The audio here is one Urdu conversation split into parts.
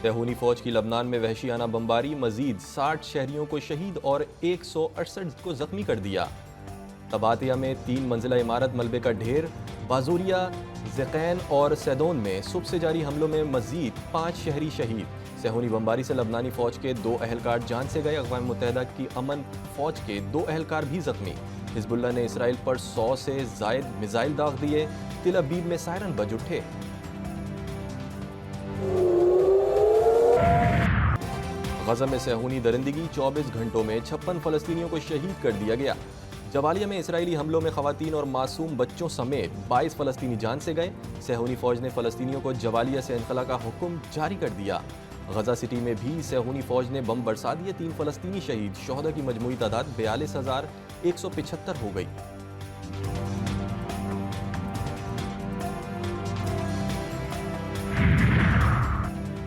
صہیونی فوج کی لبنان میں وحشیانہ بمباری، مزید 60 شہریوں کو شہید اور 168 کو زخمی کر دیا۔ طباطیہ میں 3 منزلہ عمارت ملبے کا ڈھیر، بازوریا، زقین اور سیدون میں صبح سے جاری حملوں میں مزید 5 شہری شہید۔ صہیونی بمباری سے لبنانی فوج کے 2 اہلکار جان سے گئے، اقوام متحدہ کی امن فوج کے 2 اہلکار بھی زخمی۔ حزب اللہ نے اسرائیل پر 100 سے زائد میزائل داغ دیے، تل ابیب میں سائرن بج اٹھے۔ غزہ میں صہیونی درندگی، 24 گھنٹوں میں 56 فلسطینیوں کو شہید کر دیا گیا۔ جبالیہ میں اسرائیلی حملوں میں خواتین اور معصوم بچوں سمیت 22 فلسطینی جان سے گئے۔ صہیونی فوج نے فلسطینیوں کو جبالیہ سے انخلا کا حکم جاری کر دیا۔ غزہ سٹی میں بھی صہیونی فوج نے بم برسا دیے، 3 فلسطینی شہید، شہداء کی مجموعی تعداد 42,175 ہو گئی۔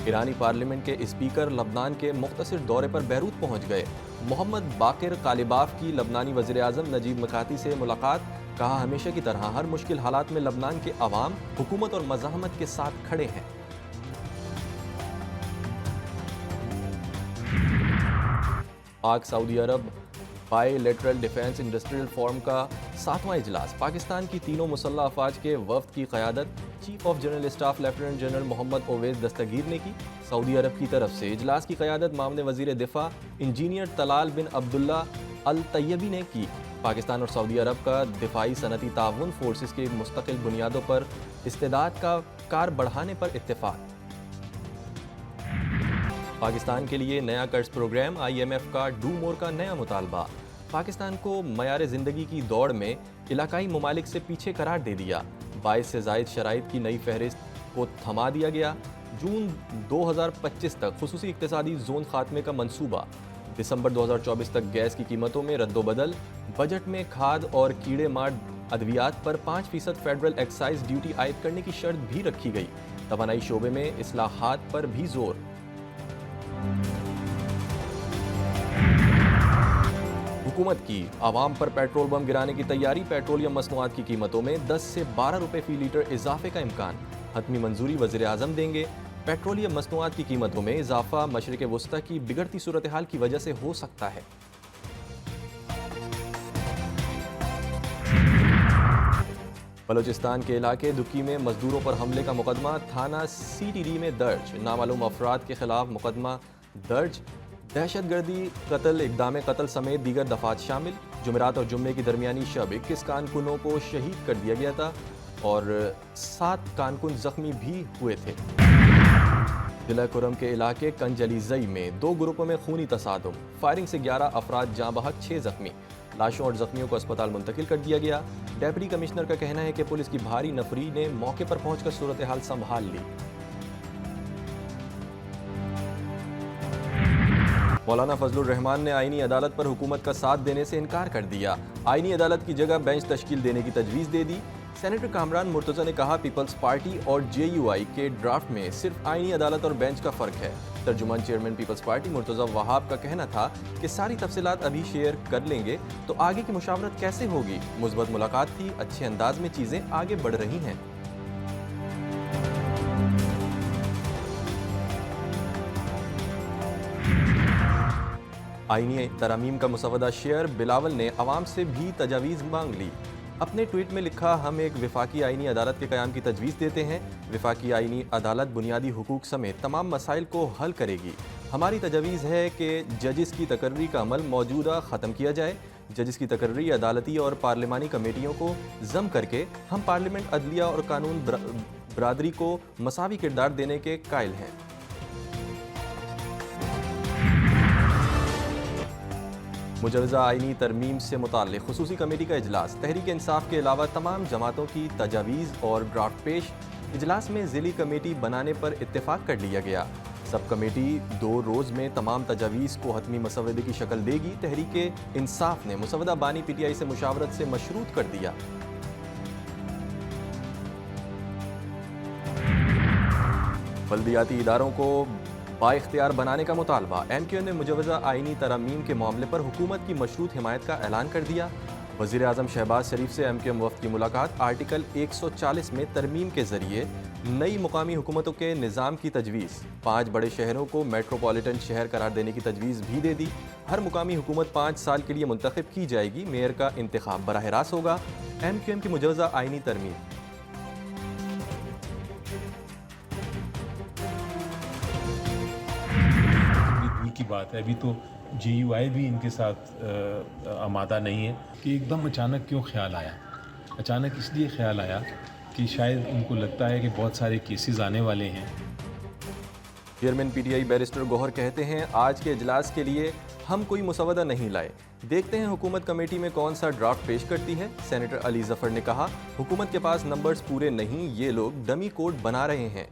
ایرانی پارلیمنٹ کے اسپیکر لبنان کے مختصر دورے پر بیروت پہنچ گئے۔ محمد باقر قالباف کی لبنانی وزیر اعظم نجیب مکاتی سے ملاقات، کہا ہمیشہ کی طرح ہر مشکل حالات میں لبنان کے عوام، حکومت اور مزاحمت کے ساتھ کھڑے ہیں۔ Pak Saudi Arab bilateral defence industrial forum کا 7واں اجلاس، پاکستان کی تینوں مسلح افواج کے وفد کی قیادت chief of general staff lieutenant general Muhammad Awais Dastgir نے کی۔ سعودی عرب کی طرف سے اجلاس کی قیادت معاون وزیر دفاع انجینئر طلال بن عبداللہ الطیبی نے کی۔ پاکستان اور سعودی عرب کا دفاعی صنعتی تعاون فورسز کی مستقل بنیادوں پر استعداد کا کار بڑھانے پر اتفاق۔ پاکستان کے لیے نیا قرض پروگرام، IMF کا ڈو مور کا نیا مطالبہ۔ پاکستان کو معیار زندگی کی دوڑ میں علاقائی ممالک سے پیچھے قرار دے دیا۔ 22 سے زائد شرائط کی نئی فہرست کو تھما دیا گیا۔ جون 2025 تک خصوصی اقتصادی زون خاتمے کا منصوبہ۔ دسمبر 2024 تک گیس کی قیمتوں میں رد و بدل۔ بجٹ میں کھاد اور کیڑے مار ادویات پر 5% فیڈرل ایکسائز ڈیوٹی عائد کرنے کی شرط بھی رکھی گئی۔ توانائی شعبے میں اصلاحات پر بھی زور۔ حکومت کی عوام پر پیٹرول بم گرانے کی تیاری، پیٹرولیم مصنوعات کی قیمتوں میں 10 سے 12 روپے فی لیٹر اضافے کا امکان، حتمی منظوری وزیر اعظم دیں گے۔ پیٹرولیم مصنوعات کی قیمتوں میں اضافہ مشرق وسطی کی بگڑتی صورتحال کی وجہ سے ہو سکتا ہے۔ بلوچستان کے علاقے دکی میں مزدوروں پر حملے کا مقدمہ تھانہ CTD میں درج، نامعلوم افراد کے خلاف مقدمہ درج۔ دہشت گردی، قتل، اقدام قتل سمیت دیگر دفعات شامل۔ جمعرات اور جمعے کی درمیانی شب 21 کارکنوں کو شہید کر دیا گیا تھا اور 7 کارکن زخمی بھی ہوئے تھے۔ ضلع کرم کے علاقے کنجلیزئی میں 2 گروپوں میں خونی تصادم، فائرنگ سے 11 افراد جاں بحق، 6 زخمی۔ لاشوں اور زخمیوں کو اسپتال منتقل کر دیا گیا۔ ڈپٹی کمشنر کا کہنا ہے کہ پولیس کی بھاری نفری نے موقع پر پہنچ کر صورتحال سنبھال لی۔ مولانا فضل الرحمان نے آئینی عدالت پر حکومت کا ساتھ دینے سے انکار کر دیا۔ آئینی عدالت کی جگہ بینچ تشکیل دینے کی تجویز دے دی۔ سینیٹر کامران مرتضی نے کہا پیپلز پارٹی اور JUI کے ڈرافٹ میں صرف آئینی عدالت اور بینچ کا فرق ہے۔ ترجمان چیئرمین پیپلز پارٹی مرتضی وہاب کا کہنا تھا کہ ساری تفصیلات ابھی شیئر کر لیں گے تو آگے کی مشاورت کیسے ہوگی۔ مثبت ملاقات تھی، اچھے انداز میں چیزیں آگے بڑھ رہی ہیں۔ آئینی ترامیم کا مسودہ شیئر، بلاول نے عوام سے بھی تجاویز مانگ لی۔ اپنے ٹویٹ میں لکھا، ہم ایک وفاقی آئینی عدالت کے قیام کی تجویز دیتے ہیں۔ وفاقی آئینی عدالت بنیادی حقوق سمیت تمام مسائل کو حل کرے گی۔ ہماری تجویز ہے کہ ججز کی تقرری کا عمل موجودہ ختم کیا جائے۔ ججز کی تقرری عدالتی اور پارلیمانی کمیٹیوں کو ضم کر کے ہم پارلیمنٹ، عدلیہ اور قانون برادری کو مساوی کردار دینے کے قائل ہیں۔ مجوزہ آئینی ترمیم سے متعلق خصوصی کمیٹی کا اجلاس، تحریک انصاف کے علاوہ تمام جماعتوں کی تجاویز اور ڈرافٹ پیش۔ اجلاس میں ذیلی کمیٹی بنانے پر اتفاق کر لیا گیا۔ سب کمیٹی 2 روز میں تمام تجاویز کو حتمی مسودے کی شکل دے گی۔ تحریک انصاف نے مسودہ بانی PTI سے مشاورت سے مشروط کر دیا۔ بلدیاتی اداروں کو با اختیار بنانے کا مطالبہ، MQ نے مجوزہ آئینی ترامیم کے معاملے پر حکومت کی مشروط حمایت کا اعلان کر دیا۔ وزیر اعظم شہباز شریف سے ایم کیو ایم وفد کی ملاقات، آرٹیکل 140 میں ترمیم کے ذریعے نئی مقامی حکومتوں کے نظام کی تجویز، 5 بڑے شہروں کو میٹروپولیٹن شہر قرار دینے کی تجویز بھی دے دی۔ ہر مقامی حکومت 5 سال کے لیے منتخب کی جائے گی، میئر کا انتخاب براہ راست ہوگا۔ ایم کیو ایم کی مجوزہ آئینی ترمیم۔ دور کی بات ہے، ابھی تو جے یو آئی بھی ان کے ساتھ آمادہ نہیں ہے کہ ایک دم اچانک کیوں خیال آیا۔ اچانک اس لیے خیال آیا کہ شاید ان کو لگتا ہے کہ بہت سارے کیسز آنے والے ہیں۔ Chairman P T I barrister Gohar کہتے ہیں، آج کے اجلاس کے لیے ہم کوئی مسودہ نہیں لائے، دیکھتے ہیں حکومت کمیٹی میں کون سا ڈرافٹ پیش کرتی ہے۔ سینیٹر علی ظفر نے کہا، حکومت کے پاس نمبرز پورے نہیں، یہ لوگ ڈمی کوڈ بنا رہے ہیں۔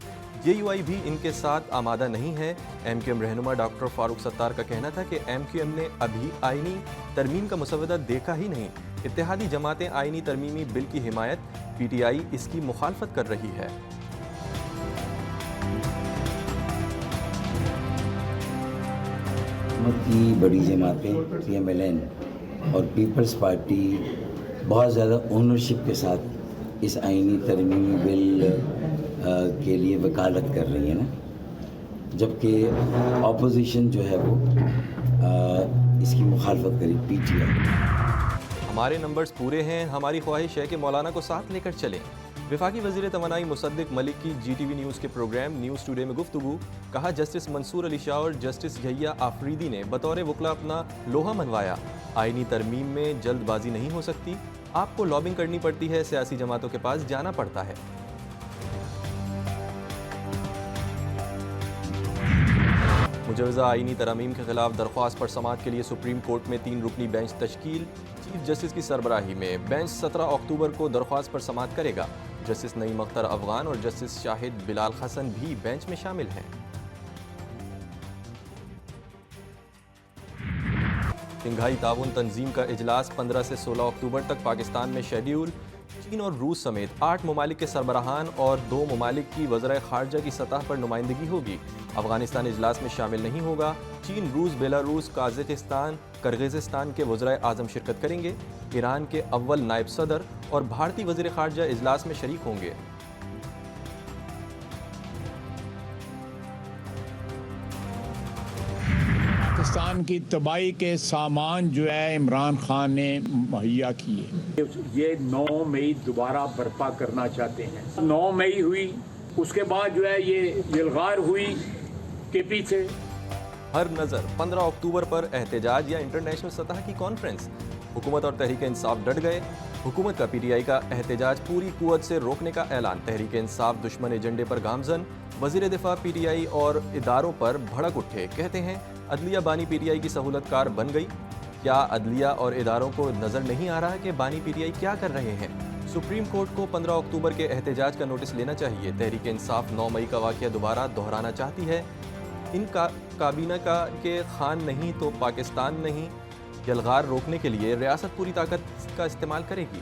جے یو آئی بھی ان کے ساتھ آمادہ نہیں ہے۔ ایم کیو ایم رہنما ڈاکٹر فاروق ستار کا کہنا تھا کہ ایم کیو ایم نے ابھی آئینی ترمیم کا مسودہ دیکھا ہی نہیں۔ اتحادی جماعتیں آئینی ترمیمی بل کی حمایت، پی ٹی آئی اس کی مخالفت کر رہی ہے۔ حکومت کی بڑی جماعتیں پی ایم ایل این اور پیپلز پارٹی بہت زیادہ اونرشپ کے ساتھ اس آئینی ترمیمی بل کے لیے وکالت کر رہی ہے نا، جبکہ اپوزیشن جو ہے وہ اس کی مخالفت کری، پی ٹی آئی۔ ہمارے نمبرز پورے ہیں، ہماری خواہش ہے کہ مولانا کو ساتھ لے کر چلیں۔ وفاقی وزیر توانائی مصدق ملک کی جی ٹی وی نیوز کے پروگرام نیوز ٹوڈے میں گفتگو، کہا جسٹس منصور علی شاہ اور جسٹس یحییٰ آفریدی نے بطور وکلا اپنا لوہا منوایا۔ آئینی ترمیم میں جلد بازی نہیں ہو سکتی، آپ کو لابنگ کرنی پڑتی ہے، سیاسی جماعتوں کے پاس جانا پڑتا ہے۔ مجوزہ آئینی ترامیم کے خلاف درخواست پر سماعت کے لیے سپریم کورٹ میں 3 رکنی بینچ تشکیل، چیف جسٹس کی سربراہی میں بینچ 17 اکتوبر کو درخواست پر سماعت کرے گا۔ جسٹس نعیم اختر افغان اور جسٹس شاہد بلال حسن بھی بینچ میں شامل ہیں۔ شنگھائی تعاون تنظیم کا اجلاس 15 سے 16 اکتوبر تک پاکستان میں شیڈیول، چین اور روس سمیت 8 ممالک کے سربراہان اور 2 ممالک کی وزرائے خارجہ کی سطح پر نمائندگی ہوگی۔ افغانستان اجلاس میں شامل نہیں ہوگا۔ چین، روس، بیلاروس، قازقستان، کرغزستان کے وزرائے اعظم شرکت کریں گے۔ ایران کے اول نائب صدر اور بھارتی وزیر خارجہ اجلاس میں شریک ہوں گے۔ پاکستان کی تباہی کے سامان جو ہے عمران خان نے مہیا کیے، یہ 9 مئی دوبارہ برپا کرنا چاہتے ہیں۔ 9 مئی ہوئی، اس کے بعد جو ہے یہ یلغار ہوئی کے پیچھے ہر نظر 15 اکتوبر پر احتجاج یا انٹرنیشنل سطح کی کانفرنس، حکومت اور تحریک انصاف ڈٹ گئے۔ حکومت کا پی ٹی آئی کا احتجاج پوری قوت سے روکنے کا اعلان، تحریک انصاف دشمن ایجنڈے پر گامزن۔ وزیر دفاع پی ٹی آئی اور اداروں پر بھڑک اٹھے، کہتے ہیں عدلیہ بانی پی ٹی آئی کی سہولت کار بن گئی۔ کیا عدلیہ اور اداروں کو نظر نہیں آ رہا کہ بانی پی ٹی آئی کیا کر رہے ہیں؟ سپریم کورٹ کو 15 اکتوبر کے احتجاج کا نوٹس لینا چاہیے۔ تحریک انصاف 9 مئی کا واقعہ دوبارہ دہرانا چاہتی ہے۔ ان کا کابینہ کا کہ خان نہیں تو پاکستان نہیں، یلغار روکنے کے لیے ریاست پوری طاقت کا استعمال کرے گی۔